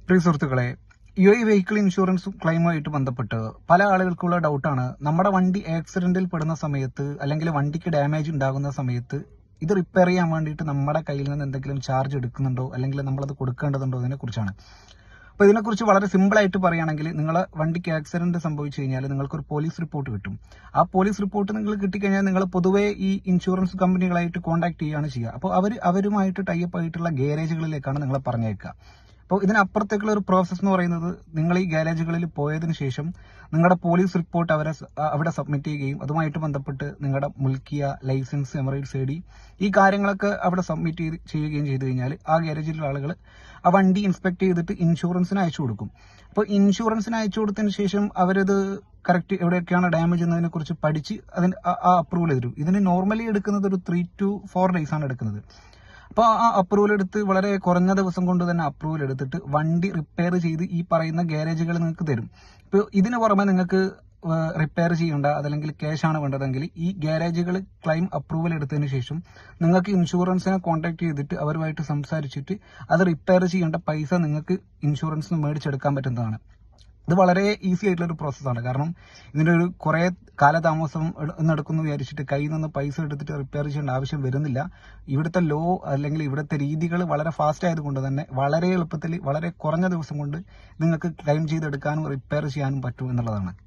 പ്രിയ സുഹൃത്തുക്കളെ, vehicle insurance ക്ലെയിമുമായിട്ട് ബന്ധപ്പെട്ട് പല ആളുകൾക്കുള്ള ഡൗട്ടാണ്, നമ്മുടെ വണ്ടി ആക്സിഡന്റിൽ പെടുന്ന സമയത്ത് അല്ലെങ്കിൽ വണ്ടിക്ക് ഡാമേജ് ഉണ്ടാകുന്ന സമയത്ത് ഇത് റിപ്പയർ ചെയ്യാൻ വേണ്ടിയിട്ട് നമ്മുടെ കയ്യിൽ നിന്ന് എന്തെങ്കിലും ചാർജ് എടുക്കുന്നുണ്ടോ അല്ലെങ്കിൽ നമ്മളത് കൊടുക്കേണ്ടതുണ്ടോ ഇതിനെക്കുറിച്ചാണ്. അപ്പോൾ ഇതിനെക്കുറിച്ച് വളരെ സിമ്പിളായിട്ട് പറയുകയാണെങ്കിൽ, നിങ്ങളെ വണ്ടിക്ക് ആക്സിഡന്റ് സംഭവിച്ചു കഴിഞ്ഞാൽ നിങ്ങൾക്കൊരു പോലീസ് റിപ്പോർട്ട് കിട്ടും. ആ പോലീസ് റിപ്പോർട്ട് നിങ്ങൾ കിട്ടിക്കഴിഞ്ഞാൽ നിങ്ങൾ പൊതുവേ ഈ ഇൻഷുറൻസ് കമ്പനികളായിട്ട് കോൺടാക്ട് ചെയ്യുകയാണ് ചെയ്യുക. അപ്പോൾ അവരുമായിട്ട് ടൈപ്പ് ആയിട്ടുള്ള ഗാരേജുകളിലേക്കാണ് നിങ്ങളെ പറഞ്ഞേക്കുക. അപ്പോൾ ഇതിനപ്പുറത്തേക്കുള്ള ഒരു പ്രോസസ്സ് എന്ന് പറയുന്നത്, നിങ്ങൾ ഈ ഗാരേജുകളിൽ പോയതിനു ശേഷം നിങ്ങളുടെ പോലീസ് റിപ്പോർട്ട് അവിടെ സബ്മിറ്റ് ചെയ്യുകയും അതുമായിട്ട് ബന്ധപ്പെട്ട് നിങ്ങളുടെ മുൽക്കിയ, ലൈസൻസ്, എമറേറ്റ്സ് ഐ ഡി, ഈ കാര്യങ്ങളൊക്കെ അവിടെ സബ്മിറ്റ് ചെയ്യുകയും ചെയ്തു കഴിഞ്ഞാൽ ആ ഗാരേജിലുള്ള ആളുകൾ ആ വണ്ടി ഇൻസ്പെക്ട് ചെയ്തിട്ട് ഇൻഷുറൻസിന് അയച്ചു കൊടുക്കും. അപ്പോൾ ഇൻഷുറൻസിന് അയച്ചു കൊടുത്തതിന് ശേഷം അവരത് കറക്റ്റ് എവിടെയൊക്കെയാണ് ഡാമേജ് എന്നതിനെ കുറിച്ച് പഠിച്ച് അതിന് ആ അപ്രൂവൽ തരും. ഇതിന് നോർമലി എടുക്കുന്നത് ഒരു 3 to 4 days ആണ് എടുക്കുന്നത്. അപ്പോൾ ആ അപ്രൂവൽ എടുത്ത് വളരെ കുറഞ്ഞ ദിവസം കൊണ്ട് തന്നെ അപ്രൂവൽ എടുത്തിട്ട് വണ്ടി റിപ്പയർ ചെയ്ത് ഈ പറയുന്ന ഗാരേജുകൾ നിങ്ങൾക്ക് തരും. ഇപ്പോൾ ഇതിന് പുറമെ നിങ്ങൾക്ക് റിപ്പയർ ചെയ്യേണ്ട അതല്ലെങ്കിൽ ക്യാഷ് ആണ് വേണ്ടതെങ്കിൽ ഈ ഗാരേജുകൾ ക്ലെയിം അപ്രൂവൽ എടുത്തതിന് ശേഷം നിങ്ങൾക്ക് ഇൻഷുറൻസിനെ കോൺടാക്ട് ചെയ്തിട്ട് അവരുമായിട്ട് സംസാരിച്ചിട്ട് അത് റിപ്പയർ ചെയ്യേണ്ട പൈസ നിങ്ങൾക്ക് ഇൻഷുറൻസിന് മേടിച്ചെടുക്കാൻ പറ്റുന്നതാണ്. ഇത് വളരെ ഈസി ആയിട്ടുള്ള ഒരു പ്രോസസ്സാണ്. കാരണം ഇതിൻ്റെ ഒരു കുറേ കാലതാമസം നടക്കുന്നു വിചാരിച്ചിട്ട് കയ്യിൽ നിന്ന് പൈസ എടുത്തിട്ട് റിപ്പയർ ചെയ്യേണ്ട ആവശ്യം വരുന്നില്ല. ഇവിടുത്തെ ലോ അല്ലെങ്കിൽ ഇവിടുത്തെ രീതികൾ വളരെ ഫാസ്റ്റ് ആയതുകൊണ്ട് തന്നെ വളരെ എളുപ്പത്തിൽ വളരെ കുറഞ്ഞ ദിവസം കൊണ്ട് നിങ്ങൾക്ക് ക്ലെയിം ചെയ്തെടുക്കാനും റിപ്പയർ ചെയ്യാനും പറ്റും എന്നുള്ളതാണ്.